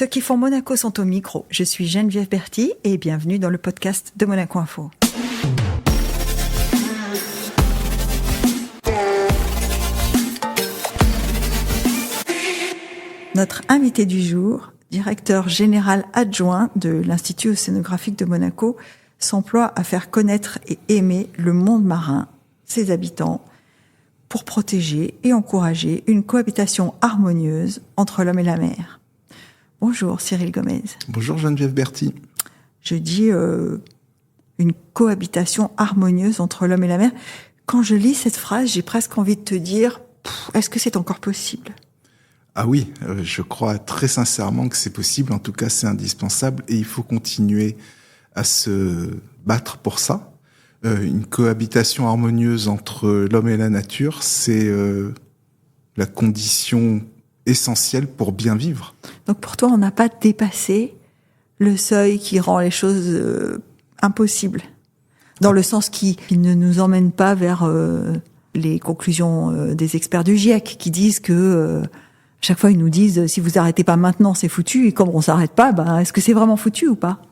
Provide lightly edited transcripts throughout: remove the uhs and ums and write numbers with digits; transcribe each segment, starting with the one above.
Ceux qui font Monaco sont au micro. Je suis Geneviève Berthy et bienvenue dans le podcast de Monaco Info. Notre invité du jour, directeur général adjoint de l'Institut océanographique de Monaco, s'emploie à faire connaître et aimer le monde marin, ses habitants, pour protéger et encourager une cohabitation harmonieuse entre l'homme et la mer. Bonjour Cyril Gomez. Bonjour Geneviève Berthy. Je dis une cohabitation harmonieuse entre l'homme et la mer. Quand je lis cette phrase, j'ai presque envie de te dire, est-ce que c'est encore possible ? Ah oui, je crois très sincèrement que c'est possible. En tout cas, c'est indispensable et il faut continuer à se battre pour ça. Une cohabitation harmonieuse entre l'homme et la nature, c'est la condition essentielle pour bien vivre. Donc pour toi, on n'a pas dépassé le seuil qui rend les choses impossibles, dans le sens qui ne nous emmène pas vers les conclusions des experts du GIEC qui disent que chaque fois ils nous disent si vous arrêtez pas maintenant c'est foutu, et comme on s'arrête pas, est-ce que c'est vraiment foutu ou pas ?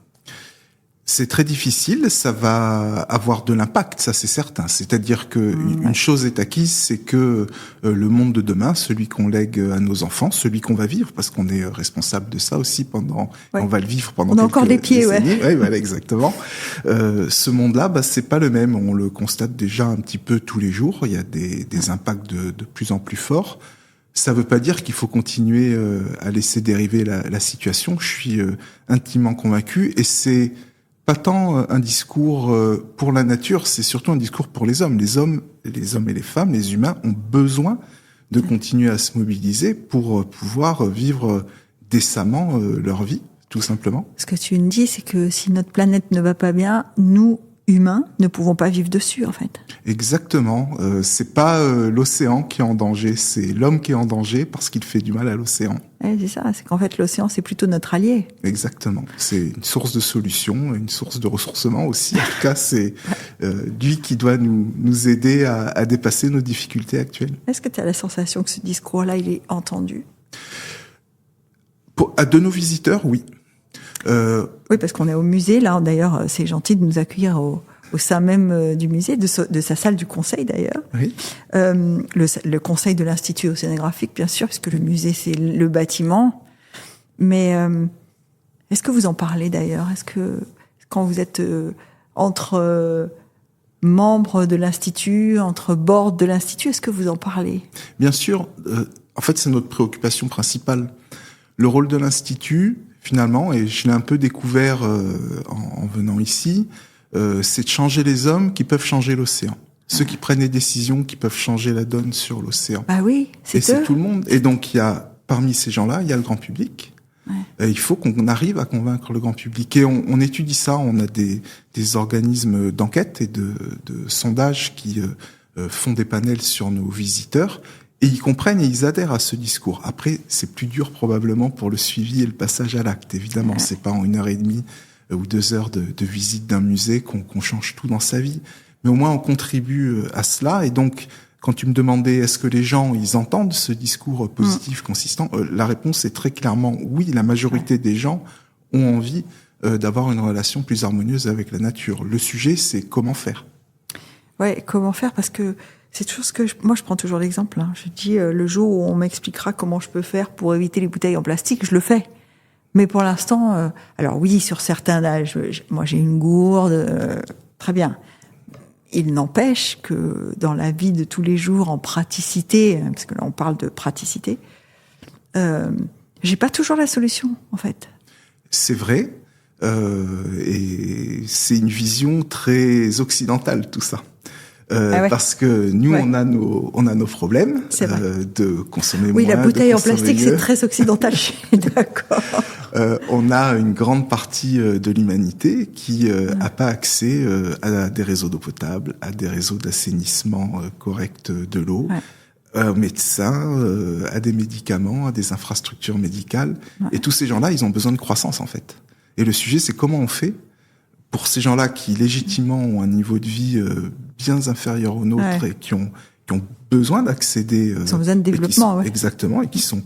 C'est très difficile, ça va avoir de l'impact, ça c'est certain. C'est-à-dire que une chose est acquise, c'est que le monde de demain, celui qu'on lègue à nos enfants, celui qu'on va vivre, parce qu'on est responsable de ça aussi on va le vivre pendant quelques encore des pieds, décennies. Ouais, voilà, exactement. Ce monde-là, c'est pas le même. On le constate déjà un petit peu tous les jours. Il y a des impacts de plus en plus forts. Ça veut pas dire qu'il faut continuer à laisser dériver la situation. Je suis intimement convaincu, et c'est pas tant un discours pour la nature, c'est surtout un discours pour les hommes. Les hommes et les femmes, les humains ont besoin de continuer à se mobiliser pour pouvoir vivre décemment leur vie, tout simplement. Ce que tu me dis, c'est que si notre planète ne va pas bien, nous, humains, ne pouvons pas vivre dessus, en fait. Exactement. C'est pas l'océan qui est en danger, c'est l'homme qui est en danger parce qu'il fait du mal à l'océan. C'est ça, c'est qu'en fait, l'océan, c'est plutôt notre allié. Exactement. C'est une source de solution, une source de ressourcement aussi. En tout cas, c'est lui qui doit nous aider à dépasser nos difficultés actuelles. Est-ce que tu as la sensation que ce discours-là, il est entendu ? De nos visiteurs, oui. Oui, parce qu'on est au musée, là. D'ailleurs, c'est gentil de nous accueillir au sein même du musée, de sa salle du conseil, d'ailleurs. Oui. Le conseil de l'Institut océanographique, bien sûr, puisque le musée, c'est le bâtiment. Mais est-ce que vous en parlez, d'ailleurs ? Est-ce que, quand vous êtes entre membres de l'Institut, entre board de l'Institut, est-ce que vous en parlez ? Bien sûr. En fait, c'est notre préoccupation principale. Le rôle de l'Institut, finalement, et je l'ai un peu découvert en venant ici, c'est de changer les hommes qui peuvent changer l'océan. Ceux qui prennent les décisions qui peuvent changer la donne sur l'océan. Ah oui, c'est tout le monde. Et donc, parmi ces gens-là, il y a le grand public. Ouais. Il faut qu'on arrive à convaincre le grand public. Et on étudie ça. On a des organismes d'enquête et de sondage qui font des panels sur nos visiteurs. Et ils comprennent et ils adhèrent à ce discours. Après, c'est plus dur probablement pour le suivi et le passage à l'acte. Évidemment, c'est pas en 1h30 ou 2 heures de visite d'un musée qu'on change tout dans sa vie. Mais au moins, on contribue à cela. Et donc, quand tu me demandais est-ce que les gens, ils entendent ce discours positif, consistant, la réponse est très clairement oui. La majorité des gens ont envie d'avoir une relation plus harmonieuse avec la nature. Le sujet, c'est comment faire. Ouais, comment faire, parce que c'est toujours ce que moi je prends toujours l'exemple. Je dis le jour où on m'expliquera comment je peux faire pour éviter les bouteilles en plastique, je le fais. Mais pour l'instant, alors oui, sur certains âges, moi j'ai une gourde, très bien. Il n'empêche que dans la vie de tous les jours, en praticité, parce que là on parle de praticité, j'ai pas toujours la solution en fait. C'est vrai, et c'est une vision très occidentale tout ça. Parce que nous, on a nos problèmes de consommer moins. Oui, la bouteille en plastique, c'est très occidental, je suis d'accord. On a une grande partie de l'humanité qui a pas accès à des réseaux d'eau potable, à des réseaux d'assainissement correct de l'eau, aux médecins, à des médicaments, à des infrastructures médicales. Et tous ces gens-là, ils ont besoin de croissance, en fait. Et le sujet, c'est comment on fait pour ces gens-là qui, légitimement, ont un niveau de vie bien inférieur au nôtre et qui ont besoin d'accéder... Ils ont besoin de développement, exactement, et qui sont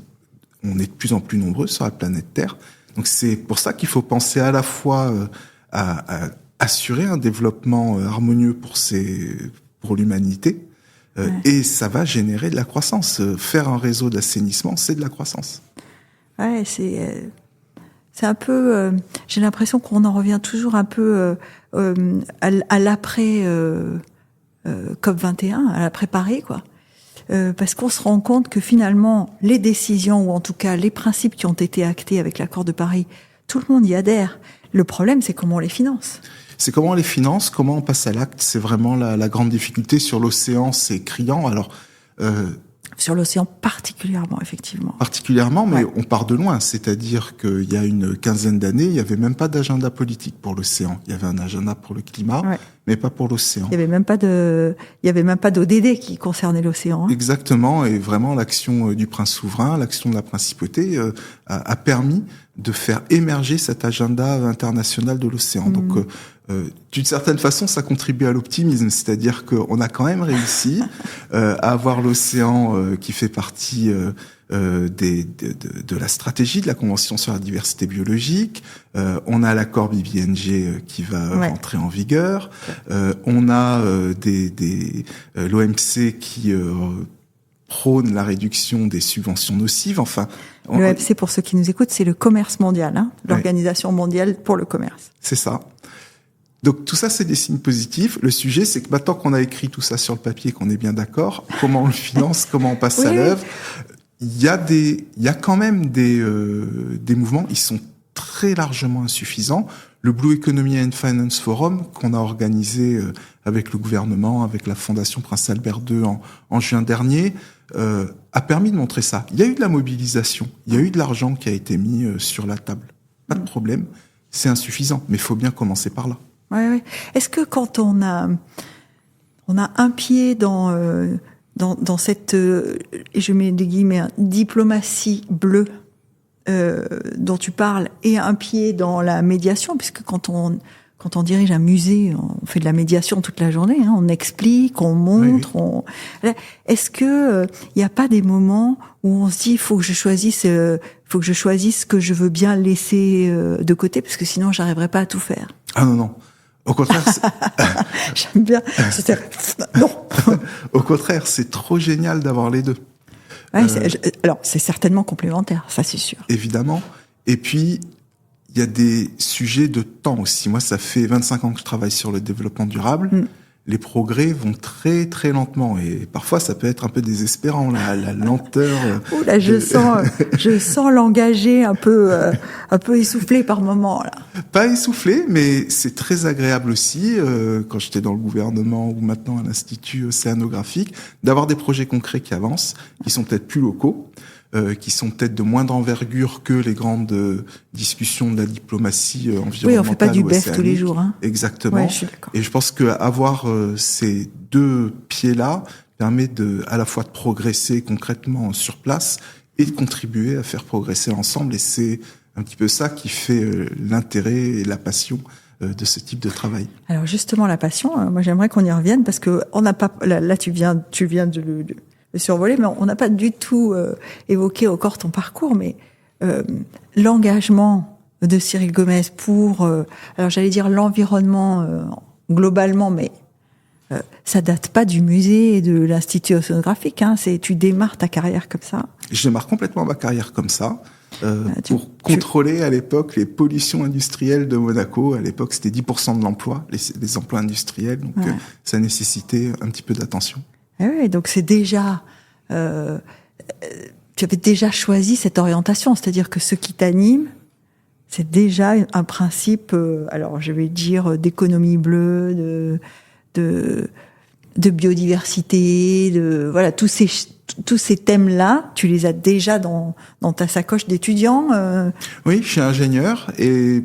on est de plus en plus nombreux sur la planète Terre. Donc c'est pour ça qu'il faut penser à la fois à assurer un développement harmonieux pour l'humanité, et ça va générer de la croissance. Faire un réseau d'assainissement, c'est de la croissance. Ouais, c'est un peu. J'ai l'impression qu'on en revient toujours un peu à l'après COP21, à l'après Paris, quoi. Parce qu'on se rend compte que finalement, les décisions, ou en tout cas les principes qui ont été actés avec l'accord de Paris, tout le monde y adhère. Le problème, c'est comment on les finance. C'est comment on les finance, comment on passe à l'acte. C'est vraiment la grande difficulté. Sur l'océan, c'est criant. Alors, sur l'océan particulièrement, effectivement. Particulièrement, mais on part de loin. C'est-à-dire qu'il y a une quinzaine d'années, il n'y avait même pas d'agenda politique pour l'océan. Il y avait un agenda pour le climat, mais pas pour l'océan. Il y avait même pas d'ODD qui concernait l'océan. Hein. Exactement, et vraiment l'action du prince souverain, l'action de la principauté a permis de faire émerger cet agenda international de l'océan. Donc, d'une certaine façon, ça contribue à l'optimisme, c'est-à-dire qu'on a quand même réussi à avoir l'océan qui fait partie de la stratégie de la Convention sur la diversité biologique. On a l'accord BBNG qui va rentrer en vigueur. On a l'OMC qui prône la réduction des subventions nocives. Enfin, l'OMC, pour ceux qui nous écoutent, c'est le commerce mondial, hein, l'Organisation mondiale pour le commerce. C'est ça. Donc tout ça, c'est des signes positifs. Le sujet, c'est que maintenant qu'on a écrit tout ça sur le papier, qu'on est bien d'accord, comment on le finance, comment on passe à l'œuvre, il y a quand même des mouvements. Ils sont très largement insuffisants. Le Blue Economy and Finance Forum qu'on a organisé avec le gouvernement, avec la Fondation Prince Albert II en juin dernier, a permis de montrer ça. Il y a eu de la mobilisation, il y a eu de l'argent qui a été mis sur la table. Pas de problème, c'est insuffisant, mais il faut bien commencer par là. Ouais. Est-ce que quand on a un pied dans cette, et je mets des guillemets, diplomatie bleue dont tu parles, et un pied dans la médiation, puisque quand on dirige un musée, on fait de la médiation toute la journée, hein, on explique, on montre, est-ce que il n'y a pas des moments où on se dit, faut que je choisisse ce que je veux bien laisser de côté, parce que sinon j'arriverai pas à tout faire. Ah non. Au contraire, j'aime bien. Non. Au contraire, c'est trop génial d'avoir les deux. Ouais, alors c'est certainement complémentaire, ça c'est sûr. Évidemment. Et puis il y a des sujets de temps aussi. Moi, ça fait 25 ans que je travaille sur le développement durable. Les progrès vont très très lentement et parfois ça peut être un peu désespérant la lenteur. Ouh là, je sens l'engagé un peu essoufflé par moment là. Pas essoufflé, mais c'est très agréable aussi quand j'étais dans le gouvernement ou maintenant à l'Institut océanographique d'avoir des projets concrets qui avancent, qui sont peut-être plus locaux, qui sont peut-être de moindre envergure que les grandes discussions de la diplomatie environnementale. Oui, on fait pas du BEF tous les jours. Hein. Exactement. Ouais, je suis d'accord. Et je pense qu'avoir ces deux pieds-là permet à la fois de progresser concrètement sur place et de contribuer à faire progresser ensemble. Et c'est un petit peu ça qui fait l'intérêt et la passion de ce type de travail. Alors justement, la passion, moi j'aimerais qu'on y revienne parce que on n'a pas. Là, tu viens de le survoler, mais on n'a pas du tout évoqué encore ton parcours, mais l'engagement de Cyril Gomez pour, alors j'allais dire l'environnement globalement, mais ça date pas du musée et de l'Institut océanographique. Hein, tu démarres ta carrière comme ça. Je démarre complètement ma carrière comme ça. Pour contrôler à l'époque les pollutions industrielles de Monaco. À l'époque, c'était 10% de l'emploi, les emplois industriels, donc ça nécessitait un petit peu d'attention. Oui, donc c'est déjà, tu avais déjà choisi cette orientation, c'est-à-dire que ce qui t'anime, c'est déjà un principe, alors je vais dire d'économie bleue, de biodiversité, voilà, tous ces thèmes-là, tu les as déjà dans ta sacoche d'étudiant. Oui, je suis ingénieur et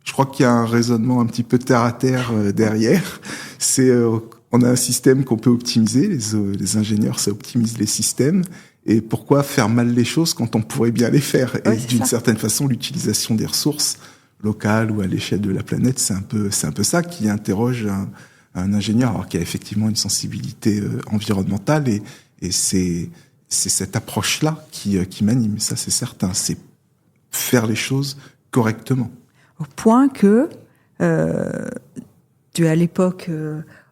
je crois qu'il y a un raisonnement un petit peu terre à terre derrière. On a un système qu'on peut optimiser. Les ingénieurs, ça optimise les systèmes. Et pourquoi faire mal les choses quand on pourrait bien les faire? Et d'une certaine façon, l'utilisation des ressources locales ou à l'échelle de la planète, c'est un peu ça qui interroge un ingénieur, alors qui a effectivement une sensibilité environnementale. Et c'est cette approche-là qui m'anime, ça c'est certain. C'est faire les choses correctement. Au point que tu es à l'époque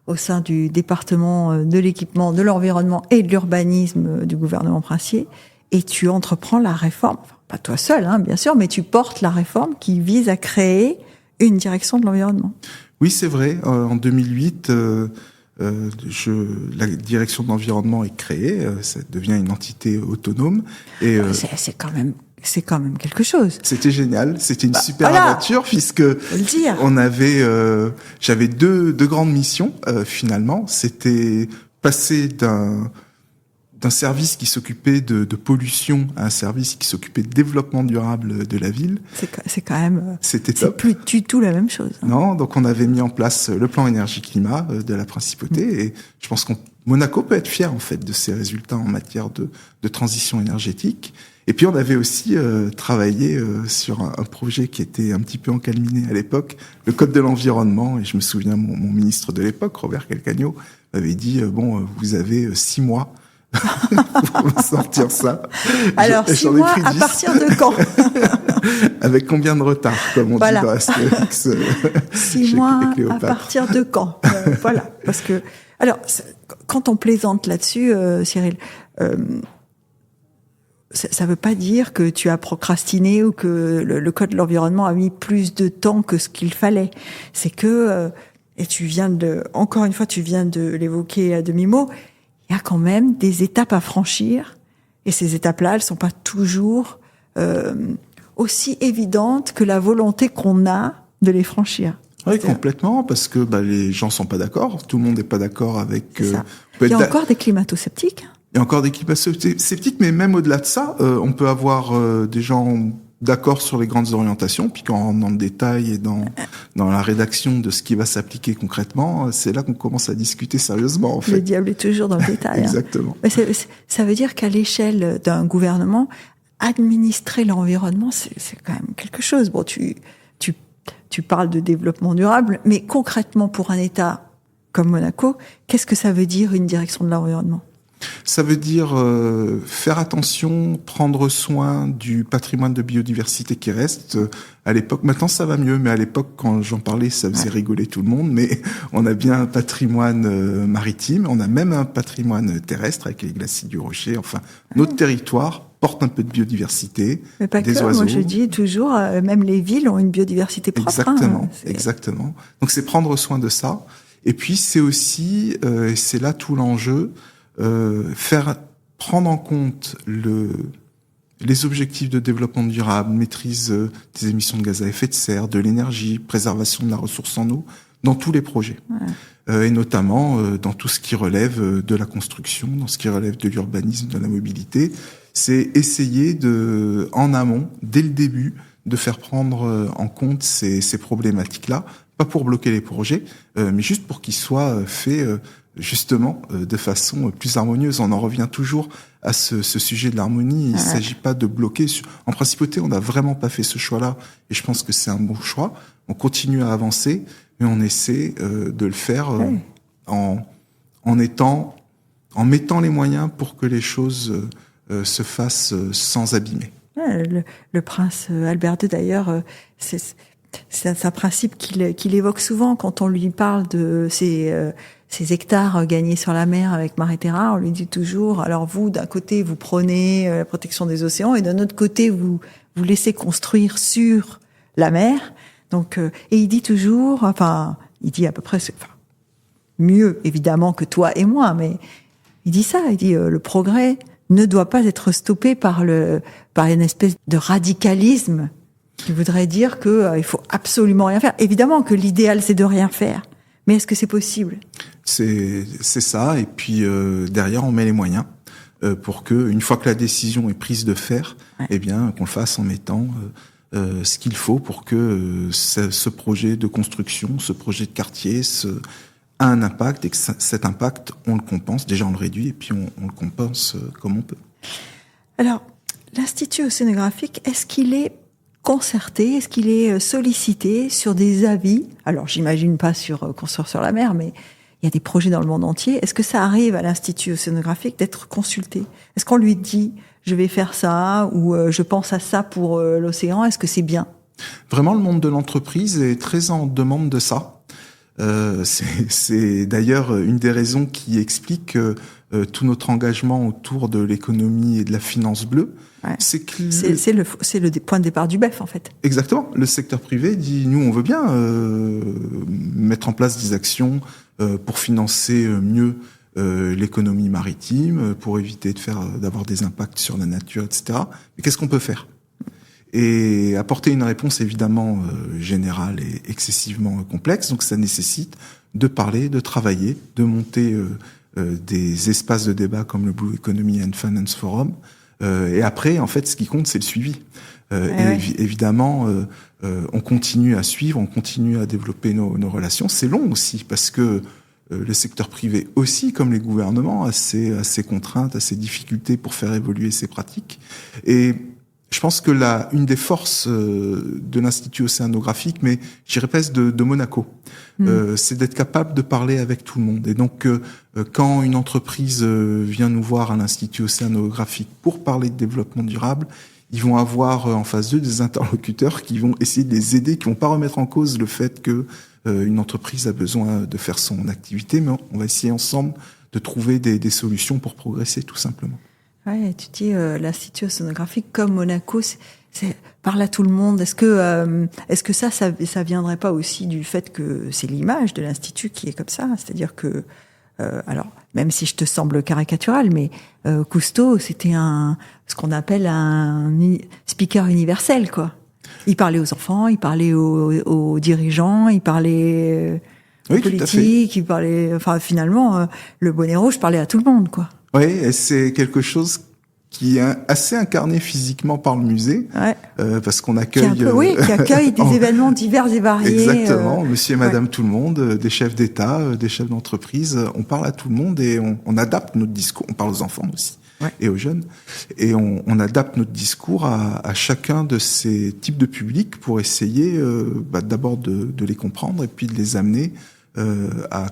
au sein du département de l'équipement, de l'environnement et de l'urbanisme du gouvernement Princier, et tu entreprends la réforme, enfin, pas toi seul, hein, bien sûr, mais tu portes la réforme qui vise à créer une direction de l'environnement. Oui, c'est vrai. En 2008, la direction de l'environnement est créée, ça devient une entité autonome. Et c'est quand même quelque chose. C'était génial, c'était une super voilà. aventure puisque on avait, j'avais deux grandes missions finalement. C'était passer d'un service qui s'occupait de pollution à un service qui s'occupait de développement durable de la ville. C'est quand même... C'était top. C'est plus du tout la même chose. Hein. Non, donc on avait mis en place le plan énergie-climat de la principauté et je pense que Monaco peut être fier en fait de ses résultats en matière de transition énergétique. Et puis on avait aussi travaillé sur un projet qui était un petit peu encalminé à l'époque, le code de l'environnement. Et je me souviens, mon ministre de l'époque, Robert Calcagno, m'avait dit vous avez 6 mois pour sortir ça. Alors, 6 mois, à partir de quand? Avec combien de retard, comme on dit dans Astérix 6 mois, à partir de quand? Voilà, parce que... Alors, quand on plaisante là-dessus, Cyril, ça veut pas dire que tu as procrastiné ou que le code de l'environnement a mis plus de temps que ce qu'il fallait. C'est que, et encore une fois, tu viens de l'évoquer à demi-mot, il y a quand même des étapes à franchir, et ces étapes-là, elles sont pas toujours aussi évidentes que la volonté qu'on a de les franchir. Oui, complètement, parce que les gens sont pas d'accord, tout le monde n'est pas d'accord avec... Il y a encore des climato-sceptiques. Il y a encore des climato-sceptiques, mais même au-delà de ça, on peut avoir des gens d'accord sur les grandes orientations, puis quand on rentre dans le détail et dans la rédaction de ce qui va s'appliquer concrètement, c'est là qu'on commence à discuter sérieusement, en fait. Le diable est toujours dans le détail. Exactement. Hein. Mais ça veut dire qu'à l'échelle d'un gouvernement, administrer l'environnement, c'est quand même quelque chose. Bon, tu parles de développement durable, mais concrètement, pour un État comme Monaco, qu'est-ce que ça veut dire une direction de l'environnement ? Ça veut dire faire attention, prendre soin du patrimoine de biodiversité qui reste. À l'époque, maintenant ça va mieux, mais à l'époque, quand j'en parlais, ça faisait rigoler tout le monde. Mais on a bien un patrimoine maritime, on a même un patrimoine terrestre avec les glacis du Rocher. Enfin, notre territoire porte un peu de biodiversité, mais pas des que, oiseaux. Moi je dis toujours, même les villes ont une biodiversité propre. Exactement, exactement. Donc c'est prendre soin de ça. Et puis c'est aussi, et c'est là tout l'enjeu, prendre en compte les objectifs de développement durable, maîtrise des émissions de gaz à effet de serre, de l'énergie, préservation de la ressource en eau, dans tous les projets. Ouais. Et notamment dans tout ce qui relève de la construction, dans ce qui relève de l'urbanisme, de la mobilité. C'est essayer en amont, dès le début, de faire prendre en compte ces problématiques-là, pas pour bloquer les projets, mais juste pour qu'ils soient faits justement de façon plus harmonieuse. On en revient toujours à ce sujet de l'harmonie. Il ne s'agit pas de bloquer. En principauté, on n'a vraiment pas fait ce choix-là, et je pense que c'est un bon choix. On continue à avancer, mais on essaie de le faire en mettant les moyens pour que les choses se fassent sans abîmer. Le prince Albert II, d'ailleurs, c'est un principe qu'il évoque souvent quand on lui parle de ces hectares gagnés sur la mer avec Maréterra. On lui dit toujours, alors vous, d'un côté, vous prenez la protection des océans, et d'un autre côté, vous laissez construire sur la mer. Donc, et il dit toujours, il dit à peu près, mieux évidemment que toi et moi, mais il dit ça, il dit le progrès ne doit pas être stoppé par une espèce de radicalisme qui voudrait dire que il faut absolument rien faire. Évidemment que l'idéal c'est de rien faire, mais est-ce que c'est possible ? C'est ça, et puis derrière on met les moyens pour que, une fois que la décision est prise de faire, eh bien qu'on le fasse en mettant ce qu'il faut pour que ce projet de construction, ce projet de quartier a un impact, et que cet impact, on le compense. Déjà, on le réduit, et puis on le compense comme on peut. Alors, l'Institut océanographique, est-ce qu'il est concerté, est-ce qu'il est sollicité sur des avis ? Alors, j'imagine pas sur construire sur la mer, mais il y a des projets dans le monde entier. Est-ce que ça arrive à l'Institut océanographique d'être consulté? Est-ce qu'on lui dit, je vais faire ça, ou je pense à ça pour l'océan? Est-ce que c'est bien? Vraiment, le monde de l'entreprise est très en demande de ça. C'est d'ailleurs une des raisons qui explique tout notre engagement autour de l'économie et de la finance bleue. Ouais. C'est le point de départ du BEF, en fait. Exactement. Le secteur privé dit, nous, on veut bien mettre en place des actions pour financer mieux l'économie maritime, pour éviter d'avoir des impacts sur la nature, etc. Mais qu'est-ce qu'on peut faire? Et apporter une réponse évidemment générale et excessivement complexe, donc ça nécessite de parler, de travailler, de monter des espaces de débat comme le Blue Economy and Finance Forum. Et après, en fait, ce qui compte, c'est le suivi. Évidemment, on continue à suivre, on continue à développer nos relations. C'est long aussi, parce que le secteur privé aussi, comme les gouvernements, a ses contraintes, a ses difficultés pour faire évoluer ses pratiques. Et je pense que une des forces de l'Institut océanographique, mais je dirais presque de Monaco, c'est d'être capable de parler avec tout le monde. Et donc, quand une entreprise vient nous voir à l'Institut océanographique pour parler de développement durable, ils vont avoir en face d'eux des interlocuteurs qui vont essayer de les aider, qui vont pas remettre en cause le fait que une entreprise a besoin de faire son activité, mais on va essayer ensemble de trouver des solutions pour progresser, tout simplement. Ouais, tu dis l'Institut océanographique comme Monaco, c'est parle à tout le monde. Est-ce que ça viendrait pas aussi du fait que c'est l'image de l'Institut qui est comme ça, c'est-à-dire que alors même si je te semble caricatural, mais Cousteau c'était ce qu'on appelle un speaker universel, quoi. Il parlait aux enfants, il parlait aux dirigeants, il parlait aux politiques, il parlait, enfin finalement le bonnet rouge parlait à tout le monde, quoi. Oui, et c'est quelque chose qui est assez incarné physiquement par le musée, parce qu'on accueille... qui accueille des événements divers et variés. Exactement, monsieur et madame tout le monde, des chefs d'État, des chefs d'entreprise, on parle à tout le monde et on adapte notre discours, on parle aux enfants aussi, et aux jeunes, et on adapte notre discours à chacun de ces types de publics pour essayer d'abord de les comprendre et puis de les amener à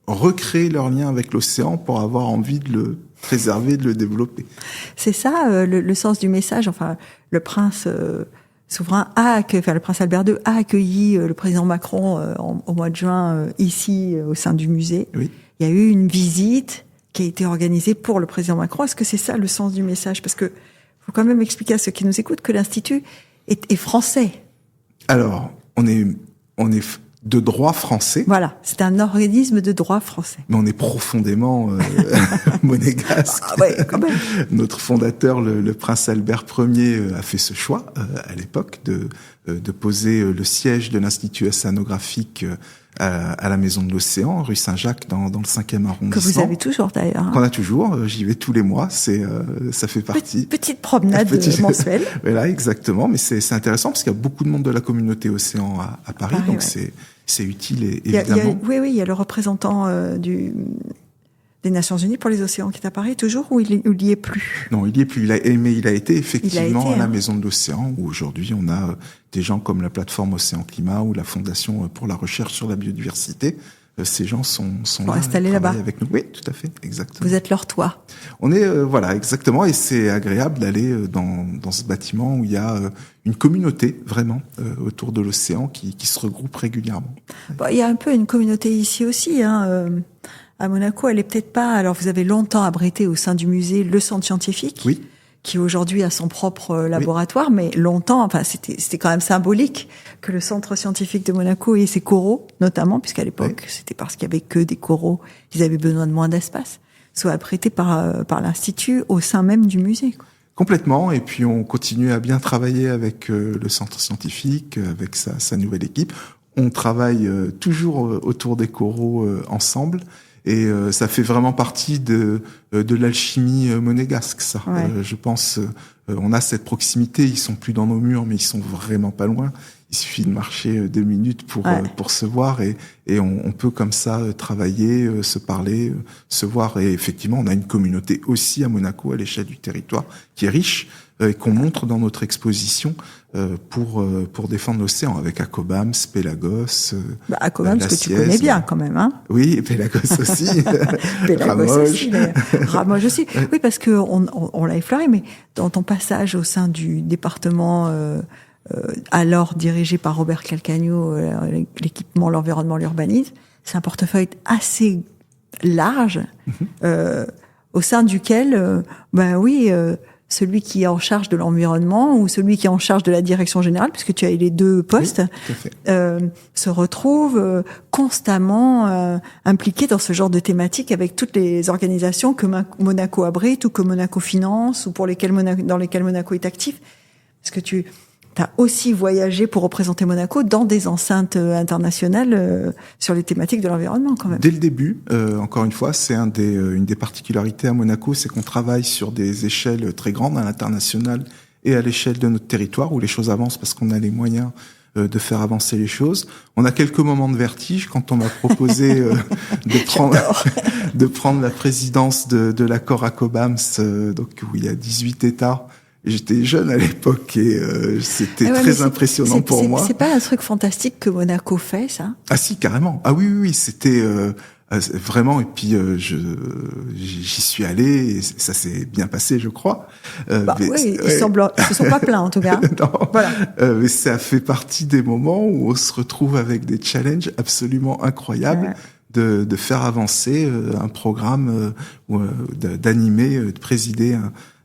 recréer leur lien avec l'océan pour avoir envie de le préserver, de le développer. C'est ça le sens du message. Enfin, le prince souverain le prince Albert II a accueilli le président Macron au mois de juin ici au sein du musée. Oui. Il y a eu une visite qui a été organisée pour le président Macron. Est-ce que c'est ça le sens du message? Parce que faut quand même expliquer à ceux qui nous écoutent que l'Institut est français. Alors, on est de droit français. Voilà, c'est un organisme de droit français. Mais on est profondément monégasque. Ah ouais, quand même. Notre fondateur, le prince Albert Ier, a fait ce choix à l'époque de poser le siège de l'Institut océanographique à la Maison de l'Océan, rue Saint-Jacques, dans le 5e arrondissement. Que vous avez toujours d'ailleurs. Hein. Qu'on a toujours. J'y vais tous les mois. Ça fait partie. Petite promenade mensuelle. Voilà, exactement. Mais c'est intéressant parce qu'il y a beaucoup de monde de la communauté océan à Paris, donc c'est utile évidemment. Il y a le représentant des Nations Unies pour les océans qui est à Paris toujours, ou il y est plus? Non, il y est plus. Mais il a été effectivement à la Maison de l'Océan, où aujourd'hui on a des gens comme la plateforme Océan Climat ou la Fondation pour la recherche sur la biodiversité. Ces gens sont là, installés là-bas avec nous. Oui, tout à fait, exactement. Vous êtes leur toit. On est voilà, exactement, et c'est agréable d'aller dans ce bâtiment où il y a une communauté vraiment autour de l'océan qui se regroupe régulièrement. Bon, il y a un peu une communauté ici aussi. À Monaco, elle est peut-être pas. Alors, vous avez longtemps abrité au sein du musée le centre scientifique. Oui. Qui aujourd'hui a son propre laboratoire, mais longtemps, enfin c'était quand même symbolique que le centre scientifique de Monaco ait ses coraux, notamment, puisqu'à l'époque c'était parce qu'il y avait que des coraux, qu'ils avaient besoin de moins d'espace, soit abrités par l'Institut au sein même du musée, quoi. Complètement, et puis on continue à bien travailler avec le centre scientifique, avec sa nouvelle équipe. On travaille toujours autour des coraux ensemble. Et ça fait vraiment partie de l'alchimie monégasque, ça. Je pense, on a cette proximité. Ils sont plus dans nos murs, mais ils sont vraiment pas loin. Il suffit de marcher 2 minutes pour se voir, et on peut comme ça travailler, se parler, se voir. Et effectivement, on a une communauté aussi à Monaco, à l'échelle du territoire, qui est riche. et qu'on montre dans notre exposition pour défendre l'océan avec Acobams, Pélagos. Acobams que tu connais bien quand même, hein. Oui, et Pélagos aussi. Pélagos aussi. Ramoge aussi. Oui, parce que on l'a effleuré, mais dans ton passage au sein du département alors dirigé par Robert Calcagno, l'équipement, l'environnement, l'urbanisme, c'est un portefeuille assez large, au sein duquel, celui qui est en charge de l'environnement ou celui qui est en charge de la direction générale, puisque tu as les deux postes, se retrouve constamment impliqué dans ce genre de thématique avec toutes les organisations que Monaco abrite ou que Monaco finance ou dans lesquelles Monaco est actif. Parce que tu as aussi voyagé pour représenter Monaco dans des enceintes internationales sur les thématiques de l'environnement, quand même. Dès le début, encore une fois, c'est une des particularités à Monaco, c'est qu'on travaille sur des échelles très grandes à l'international et à l'échelle de notre territoire où les choses avancent parce qu'on a les moyens de faire avancer les choses. On a quelques moments de vertige quand on m'a proposé de prendre la présidence de l'accord Acobams, donc où il y a 18 États. J'étais jeune à l'époque et c'était très impressionnant pour moi. C'est pas un truc fantastique que Monaco fait, ça? Ah si, carrément. Ah oui, c'était vraiment. Et puis j'y suis allé et ça s'est bien passé, je crois. Ils se sont pas plaints en tout cas. Non, voilà. Mais ça fait partie des moments où on se retrouve avec des challenges absolument incroyables. De faire avancer un programme, d'animer, de présider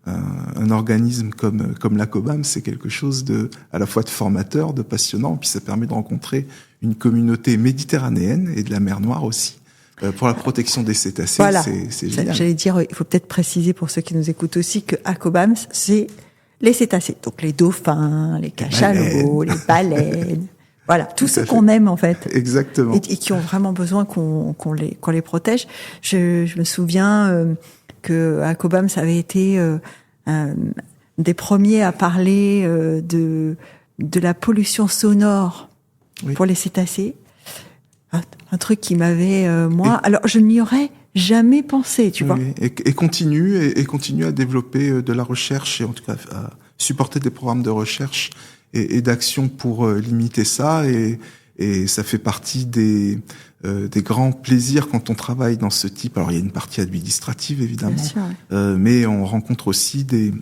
un organisme comme l'Acobam, c'est quelque chose à la fois de formateur, de passionnant, puis ça permet de rencontrer une communauté méditerranéenne et de la mer Noire aussi. Pour la protection des cétacés, voilà. C'est génial. J'allais dire, il faut peut-être préciser pour ceux qui nous écoutent aussi que Acobams, c'est les cétacés. Donc les dauphins, les cachalots, les baleines. Voilà, tous ceux qu'on aime en fait. Exactement. Et qui ont vraiment besoin qu'on les protège. Je me souviens que Acobams avait été des premiers à parler de la pollution sonore pour les cétacés. Un truc qui m'avait alors je n'y aurais jamais pensé, tu vois. Et continue à développer de la recherche et en tout cas à supporter des programmes de recherche et d'action pour limiter ça et ça fait partie des grands plaisirs quand on travaille dans ce type. Alors il y a une partie administrative évidemment, bien sûr, mais on rencontre aussi des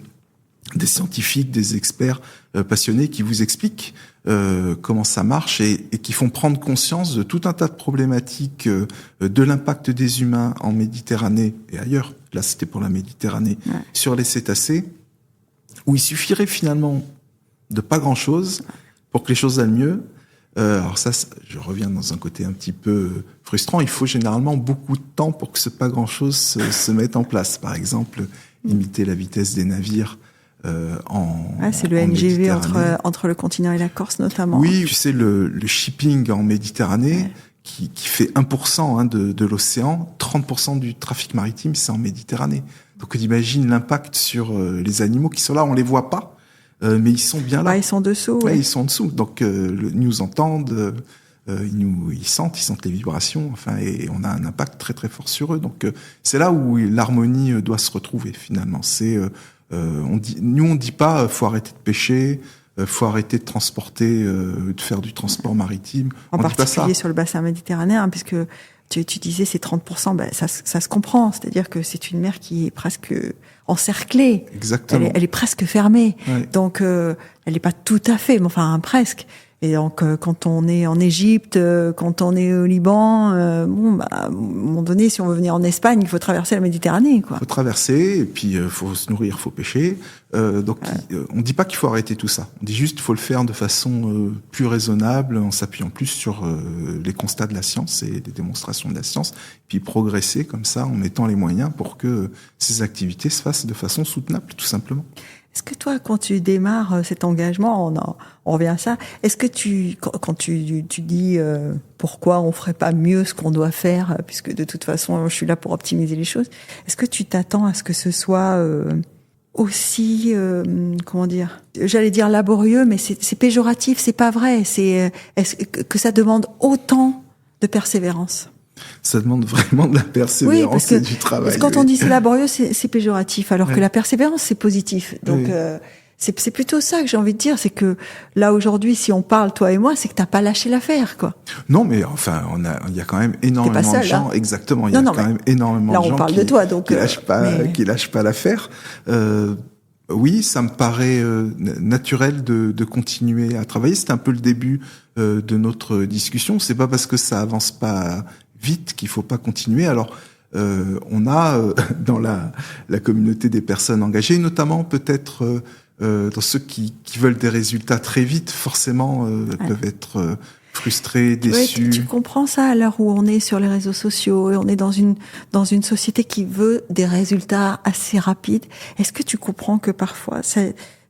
scientifiques, des experts passionnés qui vous expliquent comment ça marche et qui font prendre conscience de tout un tas de problématiques de l'impact des humains en Méditerranée et ailleurs. Là, c'était pour la Méditerranée, sur les cétacés, où il suffirait finalement de pas grand-chose pour que les choses aillent mieux. Alors ça, je reviens dans un côté un petit peu frustrant. Il faut généralement beaucoup de temps pour que ce pas grand-chose se mette en place. Par exemple, limiter la vitesse des navires c'est le NGV entre le continent et la Corse notamment. Oui, tu sais, le shipping en Méditerranée qui fait 1% de l'océan, 30% du trafic maritime, c'est en Méditerranée. Donc on imagine l'impact sur les animaux qui sont là, on les voit pas. Mais ils sont bien là. Ils sont dessous. Ils sont en dessous. Donc ils nous entendent, ils sentent les vibrations. Et on a un impact très très fort sur eux. Donc c'est là où l'harmonie doit se retrouver finalement. On dit pas faut arrêter de pêcher, faut arrêter de transporter, de faire du transport maritime. En particulier sur le bassin méditerranéen, puisque tu disais c'est 30%, ça se comprend. C'est-à-dire que c'est une mer qui est presque encerclée. Exactement. Elle est presque fermée. Ouais. Donc, elle n'est pas tout à fait, mais enfin, presque. Et donc, quand on est en Égypte, quand on est au Liban, à un moment donné, si on veut venir en Espagne, il faut traverser la Méditerranée, quoi. Il faut traverser, et puis faut se nourrir, faut pêcher. On dit pas qu'il faut arrêter tout ça. On dit juste qu'il faut le faire de façon plus raisonnable, en s'appuyant plus sur les constats de la science et les démonstrations de la science, puis progresser comme ça, en mettant les moyens pour que ces activités se fassent de façon soutenable, tout simplement. Est-ce que toi, quand tu démarres cet engagement, on revient à ça, est-ce que quand tu dis pourquoi on ferait pas mieux ce qu'on doit faire, puisque de toute façon, je suis là pour optimiser les choses, est-ce que tu t'attends à ce que ce soit aussi, j'allais dire laborieux, mais c'est péjoratif, c'est pas vrai, est-ce que ça demande autant de persévérance? Ça demande vraiment de la persévérance et du travail. Parce que quand on dit c'est laborieux, c'est péjoratif, alors que la persévérance, c'est positif. Donc, c'est plutôt ça que j'ai envie de dire, c'est que là, aujourd'hui, si on parle, toi et moi, c'est que t'as pas lâché l'affaire, quoi. Non, mais enfin, il y a quand même énormément de gens, exactement, il y a quand même énormément de gens là, on parle de toi, donc, qui lâchent pas l'affaire. Oui, ça me paraît naturel de continuer à travailler. C'est un peu le début de notre discussion. C'est pas parce que ça avance pas vite qu'il faut pas continuer. Alors, on a dans la communauté des personnes engagées, notamment peut-être dans ceux qui veulent des résultats très vite, forcément peuvent être frustrés, déçus. Ouais, tu comprends ça à l'heure où on est sur les réseaux sociaux et on est dans une société qui veut des résultats assez rapides. Est-ce que tu comprends que parfois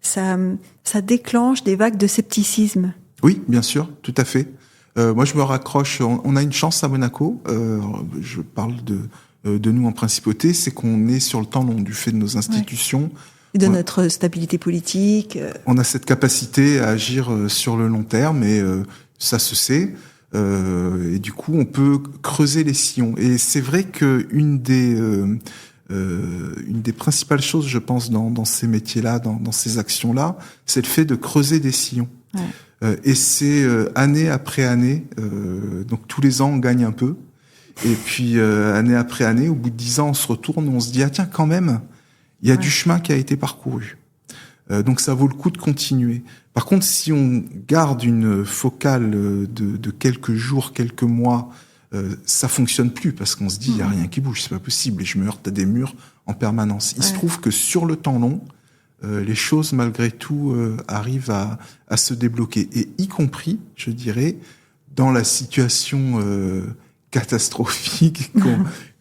ça déclenche des vagues de scepticisme? Oui, bien sûr, tout à fait. Moi, je me raccroche. On a une chance à Monaco. Je parle de nous en principauté, c'est qu'on est sur le temps long du fait de nos institutions. Et de notre stabilité politique. On a cette capacité à agir sur le long terme et ça se sait. Et du coup, on peut creuser les sillons. Et c'est vrai que une des principales choses, je pense, dans ces métiers-là, dans ces actions-là, c'est le fait de creuser des sillons. Ouais. Et c'est année après année, donc tous les ans, on gagne un peu. Et puis, année après année, au bout de 10 ans, on se retourne, on se dit, ah tiens, quand même, il y a du chemin qui a été parcouru. Donc ça vaut le coup de continuer. Par contre, si on garde une focale de quelques jours, quelques mois, ça fonctionne plus parce qu'on se dit, il y a rien qui bouge, c'est pas possible. Et je me heurte à des murs en permanence. Il se trouve que sur le temps long, les choses, malgré tout, arrivent à se débloquer. Et y compris, je dirais, dans la situation catastrophique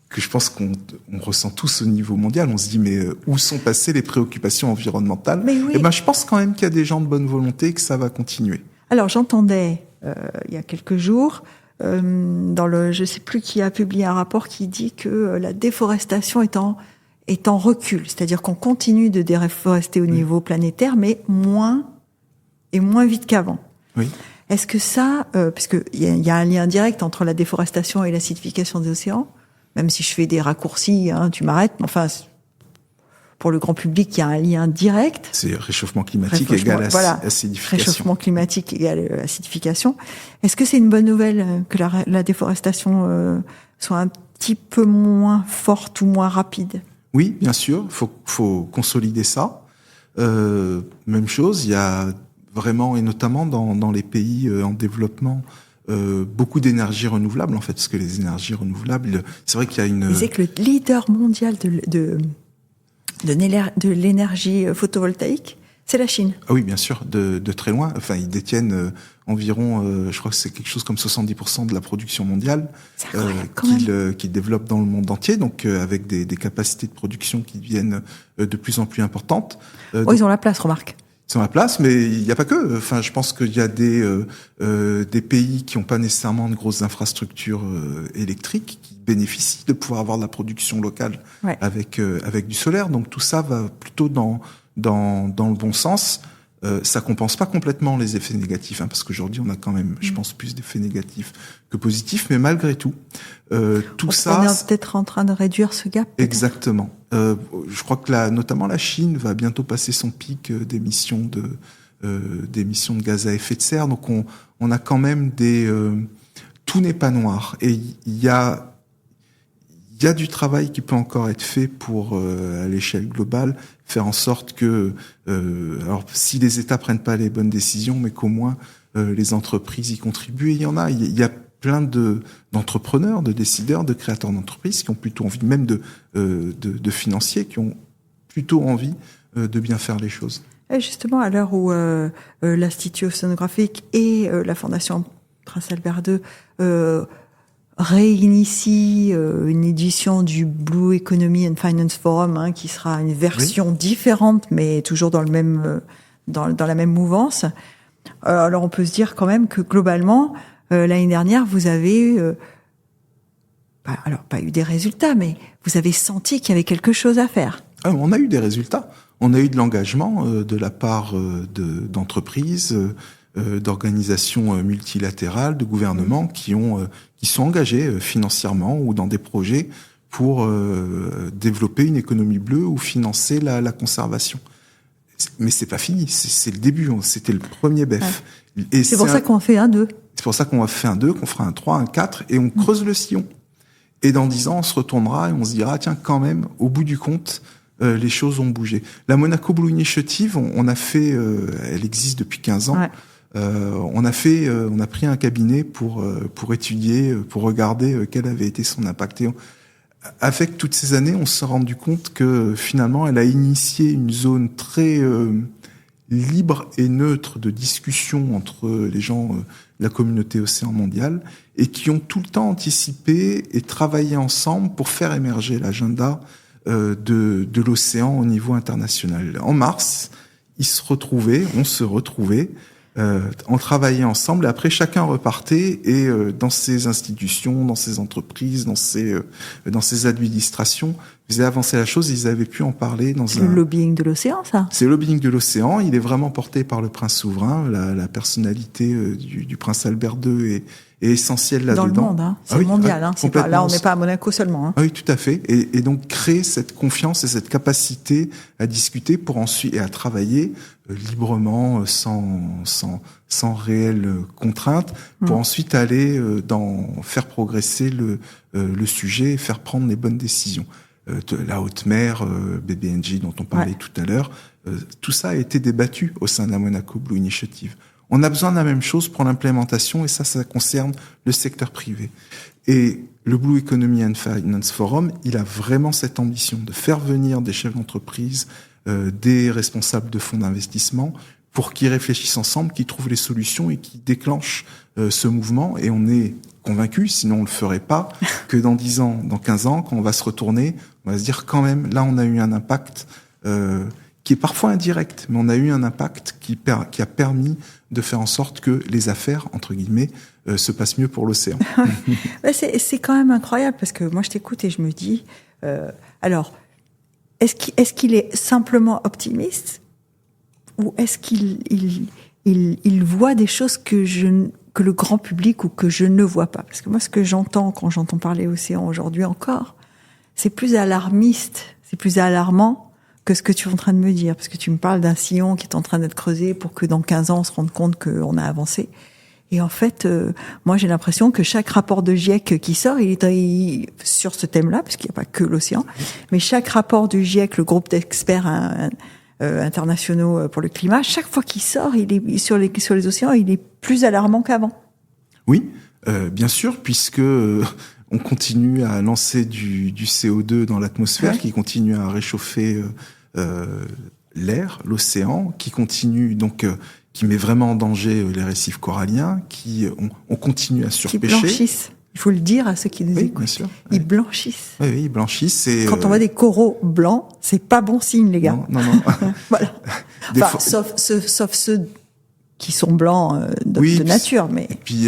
que je pense qu'on ressent tous au niveau mondial. On se dit, mais où sont passées les préoccupations environnementales? Eh ben, je pense quand même qu'il y a des gens de bonne volonté et que ça va continuer. Alors, j'entendais, il y a quelques jours, je sais plus qui a publié un rapport qui dit que la déforestation est en recul. C'est-à-dire qu'on continue de déforester au niveau planétaire, mais moins vite qu'avant. Oui. Est-ce que ça, parce que il y a un lien direct entre la déforestation et l'acidification des océans, même si je fais des raccourcis, tu m'arrêtes, mais enfin, pour le grand public, il y a un lien direct. C'est réchauffement climatique égale acidification. Réchauffement climatique égale acidification. Est-ce que c'est une bonne nouvelle que la déforestation soit un petit peu moins forte ou moins rapide? Oui, bien sûr, faut consolider ça. Même chose, il y a vraiment, et notamment dans les pays en développement, beaucoup d'énergie renouvelable en fait, parce que les énergies renouvelables, c'est vrai qu'il y a une. C'est que le leader mondial de l'énergie photovoltaïque, c'est la Chine. Ah oui, bien sûr, de très loin. Enfin, ils détiennent environ, je crois que c'est quelque chose comme 70% de la production mondiale qu'ils développent dans le monde entier, donc avec des capacités de production qui deviennent de plus en plus importantes. Ils ont la place, remarque. Ils ont la place, mais il n'y a pas que. Enfin, je pense qu'il y a des pays qui n'ont pas nécessairement de grosses infrastructures électriques qui bénéficient de pouvoir avoir de la production locale avec du solaire. Donc tout ça va plutôt dans le bon sens. Ça compense pas complètement les effets négatifs, parce qu'aujourd'hui on a quand même, je pense, plus d'effets négatifs que positifs, mais malgré tout, tout ça. On est peut-être en train de réduire ce gap. Exactement. Je crois que notamment la Chine va bientôt passer son pic d'émissions de gaz à effet de serre. Donc on a quand même tout n'est pas noir, et il y a du travail qui peut encore être fait pour, à l'échelle globale, faire en sorte que, alors si les États prennent pas les bonnes décisions, mais qu'au moins les entreprises y contribuent. Et il y en a. Il y a plein d'entrepreneurs, de décideurs, de créateurs d'entreprises qui ont plutôt envie, même de financiers, qui ont plutôt envie de bien faire les choses. Et justement, à l'heure où l'Institut océanographique et la Fondation Prince Albert II réinitie une édition du Blue Economy and Finance Forum, qui sera une version différente, mais toujours dans le même dans la même mouvance. Alors on peut se dire quand même que globalement, l'année dernière, vous avez pas eu des résultats, mais vous avez senti qu'il y avait quelque chose à faire. On a eu des résultats. On a eu de l'engagement de la part d'entreprises, d'organisations multilatérales, de gouvernements qui sont engagés financièrement ou dans des projets pour développer une économie bleue ou financer la conservation. Mais c'est pas fini, c'est le début, c'était le premier BEF. Ouais. Et c'est pour ça qu'on fait un 2. C'est pour ça qu'on a fait un 2, qu'on fera un 3, un 4, et on creuse le sillon. Et dans 10 ans, on se retournera et on se dira, tiens, quand même, au bout du compte, les choses ont bougé. La Monaco Blue Initiative, on a fait, elle existe depuis 15 ans. Ouais. On a pris un cabinet pour étudier, pour regarder quel avait été son impact. Et avec toutes ces années, on s'est rendu compte que finalement, elle a initié une zone très libre et neutre de discussion entre les gens de la communauté océan mondiale et qui ont tout le temps anticipé et travaillé ensemble pour faire émerger l'agenda de l'océan au niveau international. En mars, on se retrouvait, on travaillait ensemble et après chacun repartait et dans ses institutions, dans ses entreprises, dans ses administrations, faisait avancer la chose. Ils avaient pu en parler dans le lobbying de l'océan, ça. C'est le lobbying de l'océan. Il est vraiment porté par le prince souverain. La personnalité du prince Albert II est essentielle là-dedans. Dans le monde, hein. C'est mondial. Hein. C'est pas, là, on n'est pas à Monaco seulement. Hein. Oui, tout à fait. Et donc créer cette confiance et cette capacité à discuter pour ensuite et à travailler librement, sans réelle contrainte, pour ensuite aller faire progresser le sujet et faire prendre les bonnes décisions. La haute mer, BBNJ dont on parlait tout à l'heure, tout ça a été débattu au sein de la Monaco Blue Initiative. On a besoin de la même chose pour l'implémentation et ça concerne le secteur privé. Et le Blue Economy and Finance Forum, il a vraiment cette ambition de faire venir des chefs d'entreprise, des responsables de fonds d'investissement pour qu'ils réfléchissent ensemble, qu'ils trouvent les solutions et qu'ils déclenchent ce mouvement. Et on est convaincu, sinon on le ferait pas, que dans 10 ans, dans 15 ans, quand on va se retourner, on va se dire quand même, là on a eu un impact qui est parfois indirect, mais on a eu un impact qui a permis de faire en sorte que les affaires, entre guillemets, se passent mieux pour l'océan. C'est quand même incroyable, parce que moi je t'écoute et je me dis, alors, est-ce qu'il est simplement optimiste, ou est-ce qu'il voit des choses que le grand public ou que je ne vois pas? Parce que moi, ce que j'entends quand j'entends parler océan aujourd'hui encore, c'est plus alarmiste, c'est plus alarmant que ce que tu es en train de me dire. Parce que tu me parles d'un sillon qui est en train d'être creusé pour que dans 15 ans, on se rende compte qu'on a avancé. Et en fait, moi, j'ai l'impression que chaque rapport de GIEC qui sort, il est sur ce thème-là, parce qu'il n'y a pas que l'océan, mais chaque rapport du GIEC, le groupe d'experts internationaux pour le climat, chaque fois qu'il sort, il est sur les océans, il est plus alarmant qu'avant. Oui, bien sûr, puisque on continue à lancer du CO2 dans l'atmosphère, qui continue à réchauffer l'air, l'océan, qui continue donc qui met vraiment en danger les récifs coralliens, on continue à surpêcher. Qui blanchissent. Il faut le dire à ceux qui nous écoutent. Bien sûr. Ils blanchissent. Oui, ils blanchissent. Quand on voit des coraux blancs, c'est pas bon signe, les gars. Non. Voilà. Enfin, sauf ceux qui sont blancs de nature, mais. Et puis,